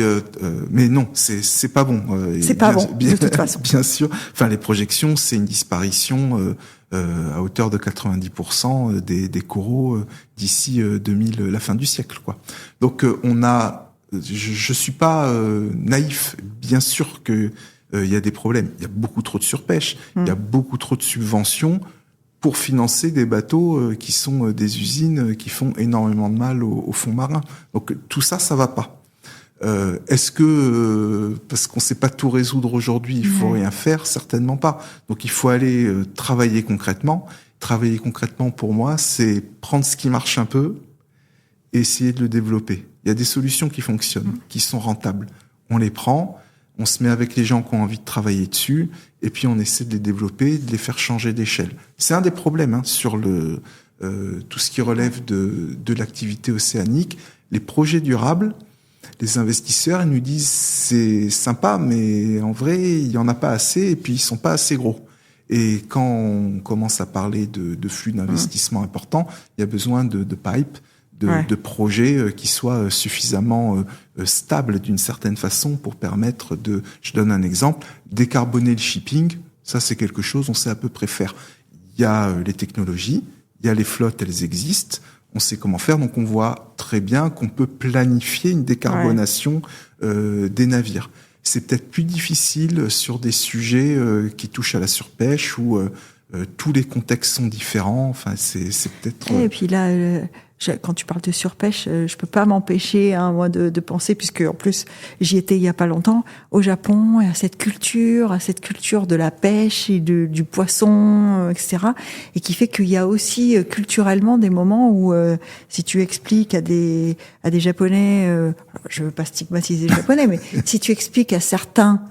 mais non, c'est pas bon. C'est pas bon, de toute façon. Bien sûr. Enfin, les projections, c'est une disparition à hauteur de 90% des coraux d'ici la fin du siècle, quoi. Donc, je suis pas naïf. Bien sûr que il y a des problèmes. Il y a beaucoup trop de surpêche. Il y a beaucoup trop de subventions pour financer des bateaux qui sont des usines qui font énormément de mal au fond marin. Donc tout ça, ça va pas. Est-ce que parce qu'on sait pas tout résoudre aujourd'hui, il faut rien faire? Certainement pas. Donc il faut aller travailler concrètement. Travailler concrètement, pour moi, c'est prendre ce qui marche un peu et essayer de le développer. Il y a des solutions qui fonctionnent, qui sont rentables. On les prend, on se met avec les gens qui ont envie de travailler dessus, et puis on essaie de les développer, de les faire changer d'échelle. C'est un des problèmes sur tout ce qui relève de l'activité océanique. Les projets durables, les investisseurs, ils nous disent c'est sympa, mais en vrai, il y en a pas assez, et puis ils sont pas assez gros. Et quand on commence à parler de flux d'investissement importants, il y a besoin de pipes, de projets qui soient suffisamment stables d'une certaine façon pour permettre je donne un exemple, décarboner le shipping. Ça, c'est quelque chose on sait à peu près faire. Il y a les technologies, il y a les flottes, elles existent. on sait comment faire. Donc on voit très bien qu'on peut planifier une décarbonation des navires. C'est peut-être plus difficile sur des sujets qui touchent à la surpêche où tous les contextes sont différents. Enfin, c'est peut-être. Et puis là, quand tu parles de surpêche, je peux pas m'empêcher, moi, de penser, puisque en plus j'y étais il y a pas longtemps, au Japon, et à cette culture de la pêche et du poisson, etc. Et qui fait qu'il y a aussi culturellement des moments où, si tu expliques à des Japonais, je veux pas stigmatiser les Japonais, mais si tu expliques à certains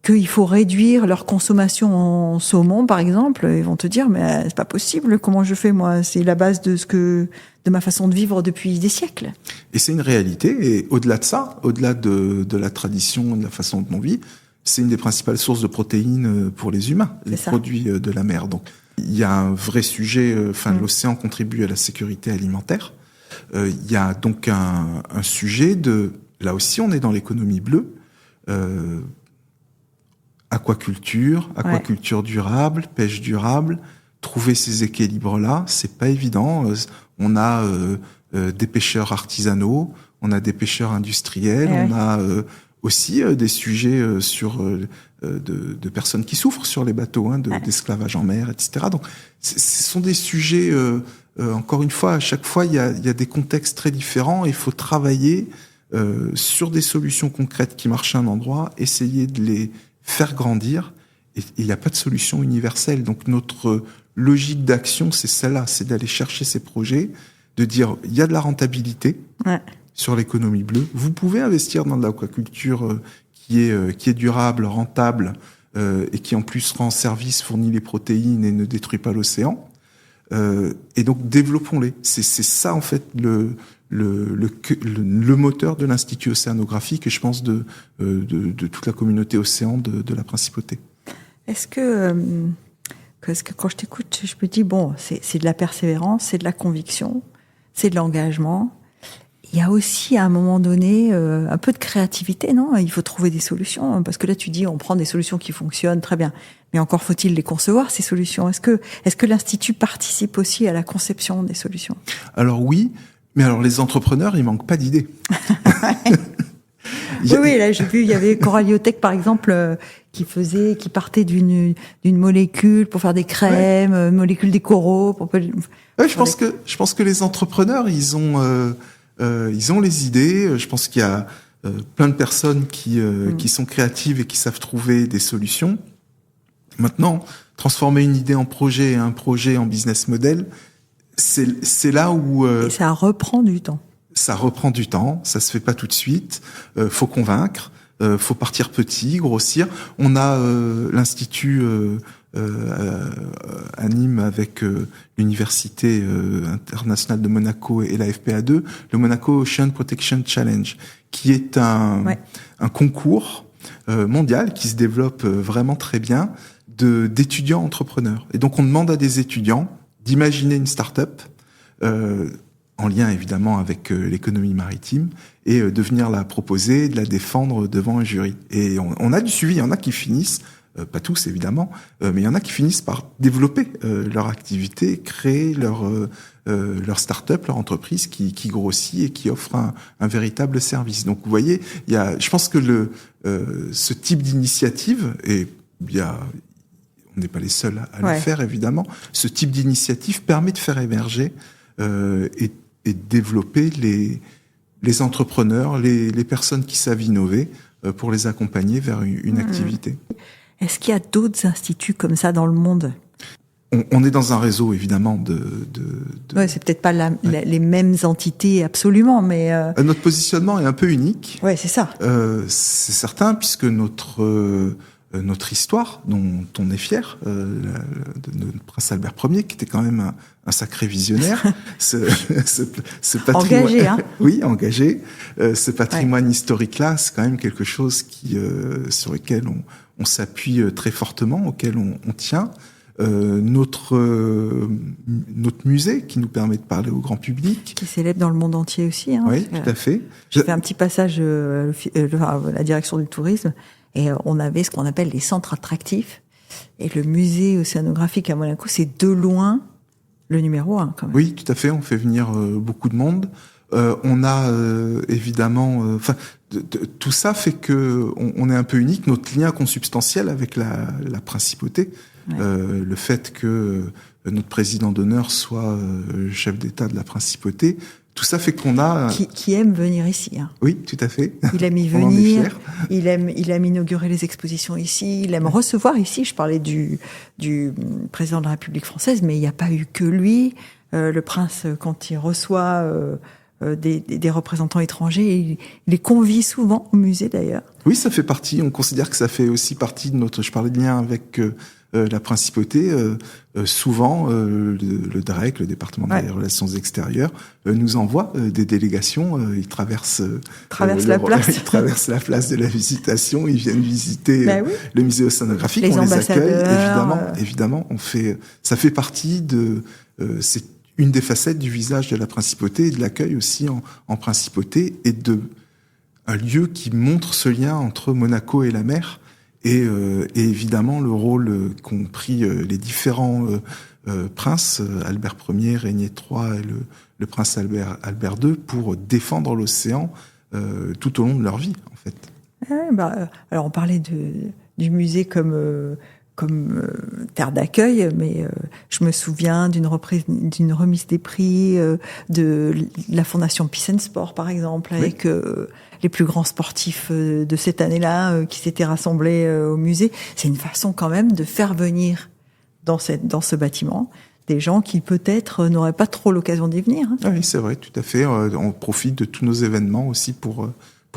qu'il faut réduire leur consommation en saumon, par exemple, ils vont te dire, mais c'est pas possible, comment je fais, moi? C'est la base de ma façon de vivre depuis des siècles. Et c'est une réalité, et au-delà de ça, au-delà de la tradition, de la façon dont on vit, c'est une des principales sources de protéines pour les humains, les produits de la mer. Donc, il y a un vrai sujet, l'océan contribue à la sécurité alimentaire. Il y a donc un sujet là aussi, on est dans l'économie bleue, aquaculture durable, pêche durable, trouver ces équilibres-là, c'est pas évident. On a des pêcheurs artisanaux, on a des pêcheurs industriels, on a aussi des sujets sur de personnes qui souffrent sur les bateaux, d'esclavage en mer, etc. Donc, ce sont des sujets. Encore une fois, à chaque fois, il y a des contextes très différents. Il faut travailler sur des solutions concrètes qui marchent à un endroit, essayer de les faire grandir, et il n'y a pas de solution universelle. Donc notre logique d'action, c'est celle-là, c'est d'aller chercher ces projets, de dire il y a de la rentabilité sur l'économie bleue. Vous pouvez investir dans de l'aquaculture qui est durable, rentable, et qui en plus rend service, fournit les protéines et ne détruit pas l'océan. Et donc développons-les. C'est ça en fait le moteur de l'Institut océanographique et je pense de toute la communauté océan de la Principauté. Est-ce que quand je t'écoute, je me dis, bon, c'est de la persévérance, c'est de la conviction, c'est de l'engagement. Il y a aussi, à un moment donné, un peu de créativité, non? Il faut trouver des solutions, parce que là, tu dis, on prend des solutions qui fonctionnent, très bien. Mais encore faut-il les concevoir, ces solutions. Est-ce que l'Institut participe aussi à la conception des solutions? Alors oui, mais alors les entrepreneurs, ils manquent pas d'idées. Oui, là j'ai vu, il y avait Coraliotech par exemple qui partait d'une molécule pour faire des crèmes, molécule des coraux. Je pense que les entrepreneurs, ils ont les idées. Je pense qu'il y a plein de personnes qui sont créatives et qui savent trouver des solutions. Maintenant, transformer une idée en projet et un projet en business model, c'est là où et ça reprend du temps. Ça reprend du temps, ça se fait pas tout de suite. Faut convaincre, faut partir petit, grossir. On a l'institut anime avec l'université internationale de Monaco et la FPA2 le Monaco Ocean Protection Challenge, qui est un concours mondial qui se développe vraiment très bien d'étudiants entrepreneurs. Et donc on demande à des étudiants d'imaginer une start-up en lien évidemment avec l'économie maritime et de venir la proposer, de la défendre devant un jury. Et on a du suivi, il y en a qui finissent, pas tous évidemment, mais il y en a qui finissent par développer leur activité, créer leur start-up, leur entreprise qui grossit et qui offre un véritable service. Donc vous voyez, je pense que ce type d'initiative, et on n'est pas les seuls à le faire évidemment, ce type d'initiative permet de faire émerger et développer les entrepreneurs, les personnes qui savent innover pour les accompagner vers une activité. Est-ce qu'il y a d'autres instituts comme ça dans le monde? On est dans un réseau évidemment Ouais, c'est peut-être pas les mêmes entités absolument, mais notre positionnement est un peu unique. Ouais, c'est ça. C'est certain, puisque notre histoire, dont on est fier, de prince Albert Ier, qui était quand même un sacré visionnaire, ce patrimoine, engagé, hein. Oui, engagé. Ce patrimoine historique-là, c'est quand même quelque chose sur lequel on s'appuie très fortement, auquel on tient. Notre musée qui nous permet de parler au grand public, qui est célèbre dans le monde entier aussi. Hein, oui, tout à fait. J'ai fait un petit passage à la direction du tourisme. Et on avait ce qu'on appelle les centres attractifs. Et le musée océanographique à Monaco, c'est de loin le numéro 1 quand même. Oui, tout à fait. On fait venir beaucoup de monde. On a évidemment, tout ça fait que on est un peu unique. Notre lien consubstantiel avec la principauté, le fait que notre président d'honneur soit chef d'État de la principauté, tout ça fait qu'on a qui aime venir ici. Hein. Oui, tout à fait. Il aime y venir. Il aime inaugurer les expositions ici. Il aime recevoir ici. Je parlais du président de la République française, mais il n'y a pas eu que lui. Le prince, quand il reçoit des représentants étrangers, il les convie souvent au musée d'ailleurs. Oui, ça fait partie. On considère que ça fait aussi partie de notre. Je parlais de lien avec la principauté. Souvent, le DREC, le département des relations extérieures, nous envoie des délégations. Ils traversent la place. Ils traversent la place de la Visitation. Ils viennent visiter le musée océanographique. Les on les accueille. Évidemment, on fait. Ça fait partie de. C'est une des facettes du visage de la principauté et de l'accueil aussi en principauté et de un lieu qui montre ce lien entre Monaco et la mer et évidemment le rôle qu'ont pris les différents princes, Albert Ier, Régnier III et le prince Albert II pour défendre l'océan tout au long de leur vie en fait. Alors on parlait du musée comme terre d'accueil, mais je me souviens d'une remise des prix de la Fondation Peace and Sport, par exemple, avec les plus grands sportifs de cette année-là qui s'étaient rassemblés au musée. C'est une façon quand même de faire venir dans ce bâtiment des gens qui peut-être n'auraient pas trop l'occasion d'y venir. Hein. Oui, c'est vrai, tout à fait. On profite de tous nos événements aussi pour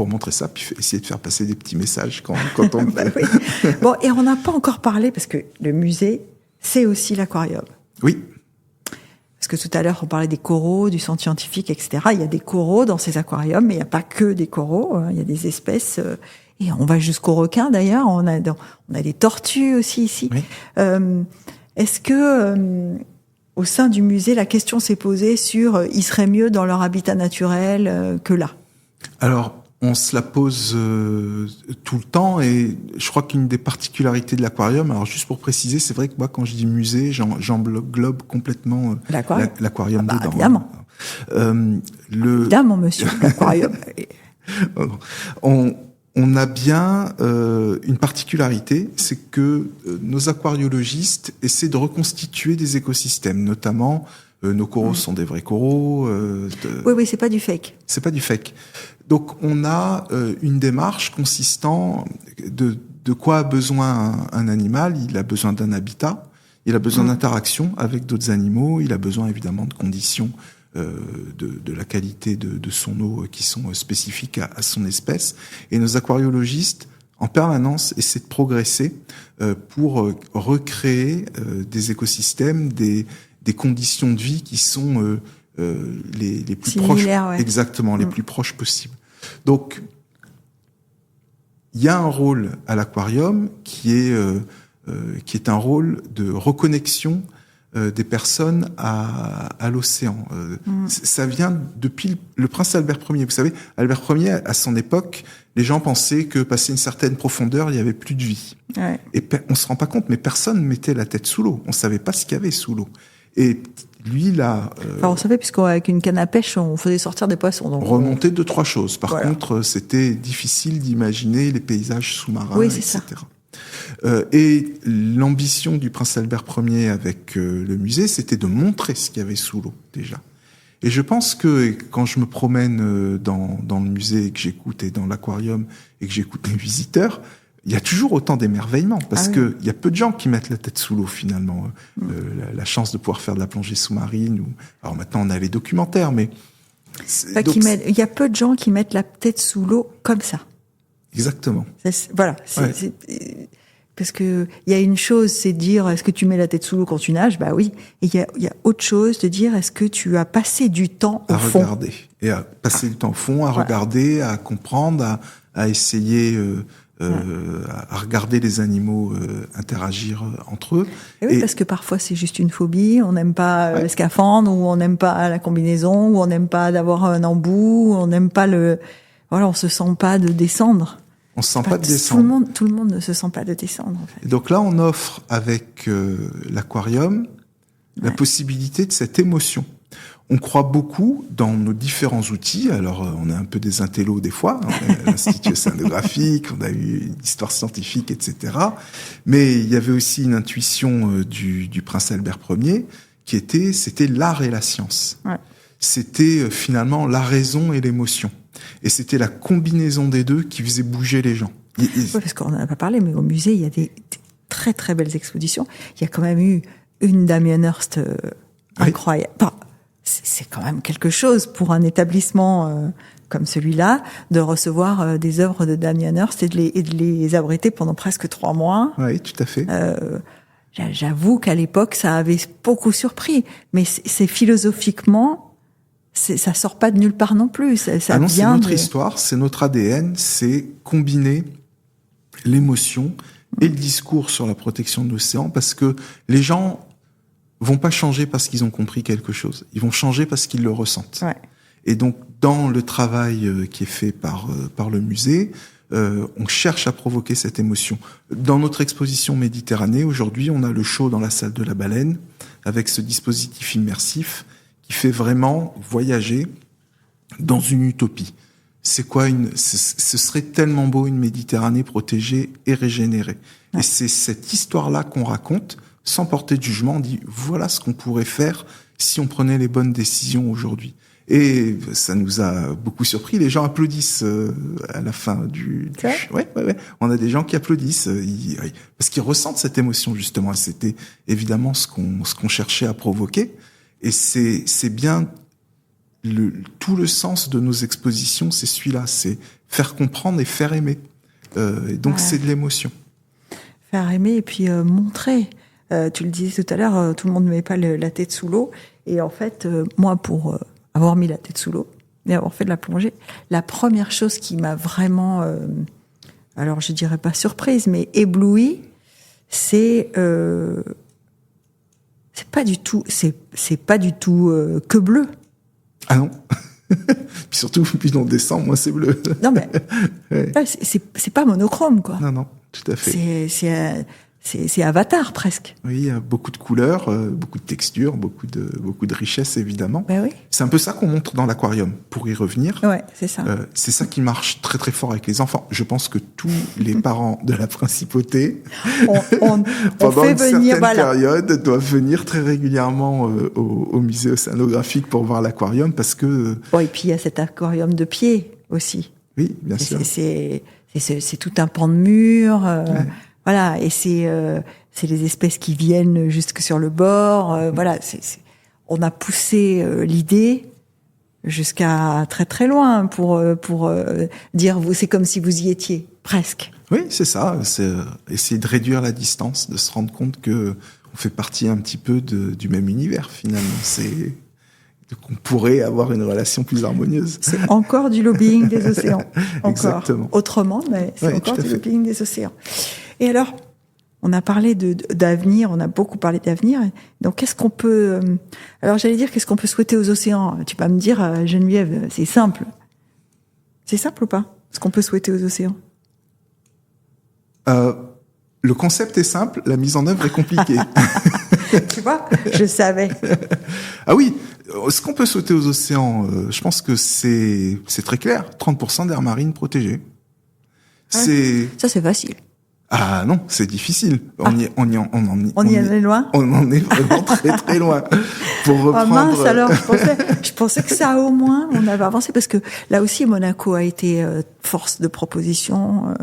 montrer ça, puis essayer de faire passer des petits messages quand on peut. Oui. Bon, et on n'a pas encore parlé, parce que le musée, c'est aussi l'aquarium. Oui. Parce que tout à l'heure, on parlait des coraux, du centre scientifique, etc. Il y a des coraux dans ces aquariums, mais il n'y a pas que des coraux. Il y a des espèces, et on va jusqu'aux requins d'ailleurs. On a des tortues aussi ici. Oui. Est-ce que au sein du musée, la question s'est posée sur ils seraient mieux dans leur habitat naturel que là? Alors, on se la pose tout le temps et je crois qu'une des particularités de l'aquarium, alors juste pour préciser, c'est vrai que moi quand je dis musée, j'englobe complètement l'aquarium dedans. Évidemment. Évidemment, monsieur, l'aquarium. On a bien une particularité, c'est que nos aquariologistes essaient de reconstituer des écosystèmes, notamment nos coraux sont des vrais coraux. Oui, c'est pas du fake. C'est pas du fake. Donc on a une démarche consistant de quoi a besoin un animal. Il a besoin d'un habitat, il a besoin d'interaction avec d'autres animaux, il a besoin évidemment de conditions de la qualité de son eau qui sont spécifiques à son espèce. Et nos aquariologistes en permanence essaient de progresser pour recréer des écosystèmes, des conditions de vie qui sont les plus proches, exactement, les plus proches possibles. Donc, il y a un rôle à l'aquarium qui est un rôle de reconnexion des personnes à l'océan. Ça vient depuis le prince Albert Ier. Vous savez, Albert Ier, à son époque, les gens pensaient que passé une certaine profondeur, il y avait plus de vie. Ouais. Et on se rend pas compte, mais personne mettait la tête sous l'eau. On savait pas ce qu'il y avait sous l'eau. Et lui, là... on savait, puisqu'avec une canne à pêche, on faisait sortir des poissons. Donc remonter 2-3 choses. Par contre, c'était difficile d'imaginer les paysages sous-marins, etc. Et l'ambition du prince Albert Ier avec le musée, c'était de montrer ce qu'il y avait sous l'eau, déjà. Et je pense que quand je me promène dans le musée et que j'écoute, et dans l'aquarium, et que j'écoute les visiteurs, il y a toujours autant d'émerveillement, parce que il y a peu de gens qui mettent la tête sous l'eau, finalement. La chance de pouvoir faire de la plongée sous-marine, alors maintenant on a les documentaires, mais... il y a peu de gens qui mettent la tête sous l'eau comme ça. Exactement. Parce que il y a une chose, c'est de dire, est-ce que tu mets la tête sous l'eau quand tu nages? Bah oui. Et il y a autre chose de dire, est-ce que tu as passé du temps au fond? À regarder. Et à passer du temps au fond, à regarder, à comprendre, à essayer... à regarder les animaux interagir entre eux. Et parce que parfois c'est juste une phobie, on n'aime pas le scaphandre, ou on n'aime pas la combinaison, ou on n'aime pas d'avoir un embout, ou on n'aime pas on se sent pas de descendre. On se sent pas de descendre. Tout le monde ne se sent pas de descendre, en fait. Et donc là, on offre avec l'aquarium la possibilité de cette émotion. On croit beaucoup dans nos différents outils. Alors, on est un peu des intellos des fois. On a l'Institut océanographique, on a eu l'histoire scientifique, etc. Mais il y avait aussi une intuition du prince Albert Ier c'était l'art et la science. Ouais. C'était finalement la raison et l'émotion. Et c'était la combinaison des deux qui faisait bouger les gens. Oui, parce qu'on n'en a pas parlé, mais au musée, il y a des très très belles expositions. Il y a quand même eu une Damien Hirst incroyable. Oui. Enfin, c'est quand même quelque chose pour un établissement comme celui-là, de recevoir des œuvres de Damien Hirst et de les abriter pendant presque 3 mois. Oui, tout à fait. J'avoue qu'à l'époque, ça avait beaucoup surpris. Mais c'est philosophiquement, ça sort pas de nulle part non plus. Ça non, vient c'est notre histoire, c'est notre ADN, c'est combiner l'émotion et le discours sur la protection de l'océan, parce que les gens vont pas changer parce qu'ils ont compris quelque chose. Ils vont changer parce qu'ils le ressentent. Ouais. Et donc, dans le travail qui est fait par le musée, on cherche à provoquer cette émotion. Dans notre exposition Méditerranée, aujourd'hui, on a le show dans la salle de la baleine, avec ce dispositif immersif qui fait vraiment voyager dans une utopie. C'est quoi ce serait tellement beau, une Méditerranée protégée et régénérée. Ouais. Et c'est cette histoire-là qu'on raconte, sans porter de jugement. On dit, voilà ce qu'on pourrait faire si on prenait les bonnes décisions aujourd'hui. Et ça nous a beaucoup surpris. Les gens applaudissent à la fin Ouais. On a des gens qui applaudissent parce qu'ils ressentent cette émotion, justement. Et c'était évidemment ce qu'on cherchait à provoquer. Et c'est bien tout le sens de nos expositions, c'est celui-là. C'est faire comprendre et faire aimer. Et donc, c'est de l'émotion. Faire aimer et puis montrer. Tu le disais tout à l'heure, tout le monde ne met pas la tête sous l'eau. Et en fait, moi, pour avoir mis la tête sous l'eau et avoir fait de la plongée, la première chose qui m'a vraiment, alors je dirais pas surprise, mais éblouie, c'est pas du tout que bleu. Ah non. Puis surtout, plus on descend, moins c'est bleu. Non mais ouais. C'est pas monochrome, quoi. Non, tout à fait. C'est Avatar presque. Oui, il y a beaucoup de couleurs, beaucoup de textures, beaucoup de richesse évidemment. Ben oui. C'est un peu ça qu'on montre dans l'aquarium. Pour y revenir, ouais, c'est ça. C'est ça qui marche très très fort avec les enfants. Je pense que tous les parents de la principauté, on pendant fait une venir, certaine période, doivent venir très régulièrement au musée océanographique pour voir l'aquarium parce que. Bon, et puis il y a cet aquarium de pied aussi. Oui, bien sûr. C'est tout un pan de mur. Ouais. Voilà, et c'est les espèces qui viennent jusque sur le bord. Voilà, on a poussé l'idée jusqu'à très très loin pour dire c'est comme si vous y étiez presque. Oui, c'est ça. C'est essayer de réduire la distance, de se rendre compte que on fait partie un petit peu du même univers finalement. C'est qu'on pourrait avoir une relation plus harmonieuse. C'est encore du lobbying des océans. Encore. Exactement. Autrement, mais c'est encore du lobbying des océans. Et alors, on a parlé d'avenir, on a beaucoup parlé d'avenir. Donc, qu'est-ce qu'on peut... alors, j'allais dire, qu'est-ce qu'on peut souhaiter aux océans ? Tu vas me dire, Geneviève, c'est simple. C'est simple ou pas, ce qu'on peut souhaiter aux océans ? Le concept est simple, la mise en œuvre est compliquée. Tu vois, je savais. Ah oui, ce qu'on peut souhaiter aux océans, je pense que c'est très clair. 30% d'aires marines protégées. Ouais. Ça, c'est facile. Ah non, c'est difficile. On y est loin. On en est vraiment très très loin. Pour reprendre. Ah mince, alors je pensais que ça au moins on avait avancé parce que là aussi Monaco a été force de proposition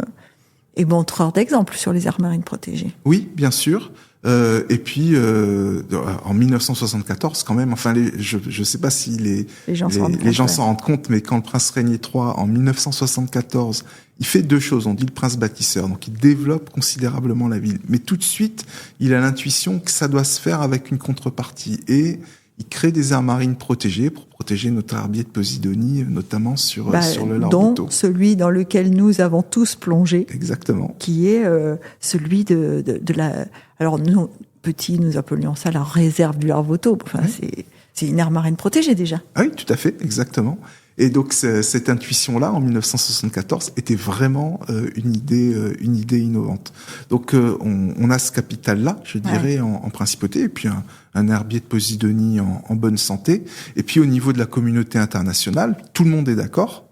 et montreur d'exemple sur les aires marines protégées. Oui, bien sûr. Et puis en 1974 quand même, enfin je sais pas si les gens s'en rendent compte, mais quand le prince Régnier III en 1974, il fait 2 choses. On dit le prince bâtisseur, donc il développe considérablement la ville, mais tout de suite il a l'intuition que ça doit se faire avec une contrepartie et il crée des aires marines protégées pour protéger notre herbier de Posidonie, notamment sur le Larbotto. Dont celui dans lequel nous avons tous plongé. Exactement. Qui est celui de la... Alors nous, petits, nous appelions ça la réserve du Larbotto. Enfin, c'est une aire marine protégée déjà. Ah oui, tout à fait, exactement. Et donc cette intuition-là, en 1974, était vraiment une idée innovante. Donc on a ce capital-là, je dirais, en principauté, et puis un herbier de Posidonie en bonne santé. Et puis au niveau de la communauté internationale, tout le monde est d'accord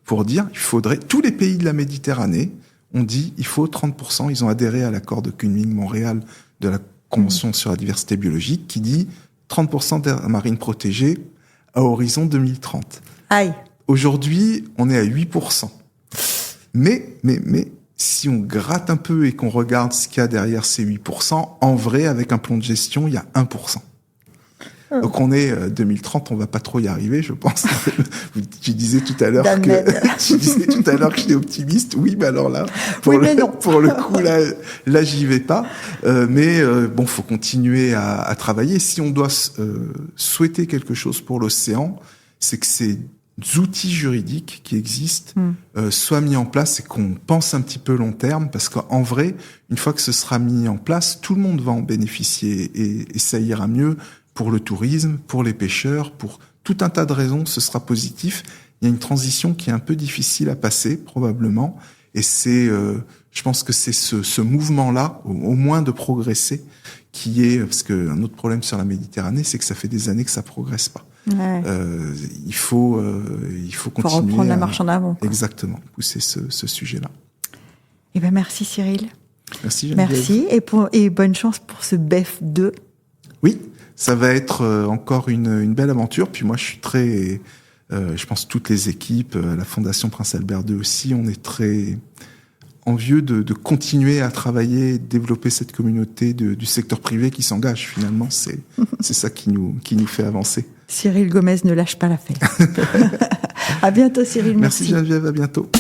pour dire il faudrait, tous les pays de la Méditerranée ont dit il faut 30%, ils ont adhéré à l'accord de Kunming-Montréal de la Convention sur la diversité biologique qui dit 30% d'aires marines protégées à horizon 2030. Aïe. Aujourd'hui, on est à 8%. Mais, si on gratte un peu et qu'on regarde ce qu'il y a derrière ces 8%, en vrai, avec un plan de gestion, il y a 1%. Donc on est 2030, on va pas trop y arriver, je pense. Tu disais tout à l'heure que j'étais optimiste. Oui, mais alors là, pour le coup, là, j'y vais pas. Mais bon, faut continuer à travailler. Si on doit souhaiter quelque chose pour l'océan, c'est que ces outils juridiques qui existent soient mis en place et qu'on pense un petit peu long terme, parce qu'en vrai, une fois que ce sera mis en place, tout le monde va en bénéficier et ça ira mieux. Pour le tourisme, pour les pêcheurs, pour tout un tas de raisons, ce sera positif. Il y a une transition qui est un peu difficile à passer, probablement. Et c'est, je pense que c'est ce mouvement-là, au moins de progresser, qui est, parce qu'un autre problème sur la Méditerranée, c'est que ça fait des années que ça progresse pas. Ouais. Il faut continuer. Faut reprendre la marche en avant. Quoi. Exactement, pousser ce sujet-là. Eh ben, merci Cyril. Merci Geneviève. Merci et bonne chance pour ce BEF 2. Oui. Ça va être encore une belle aventure. Puis moi, je suis très, je pense toutes les équipes, la Fondation Prince Albert II aussi, on est très envieux de continuer à travailler, développer cette communauté du secteur privé qui s'engage. Finalement, c'est ça qui nous fait avancer. Cyril Gomez ne lâche pas l'affaire. À bientôt Cyril. Merci Geneviève, à bientôt.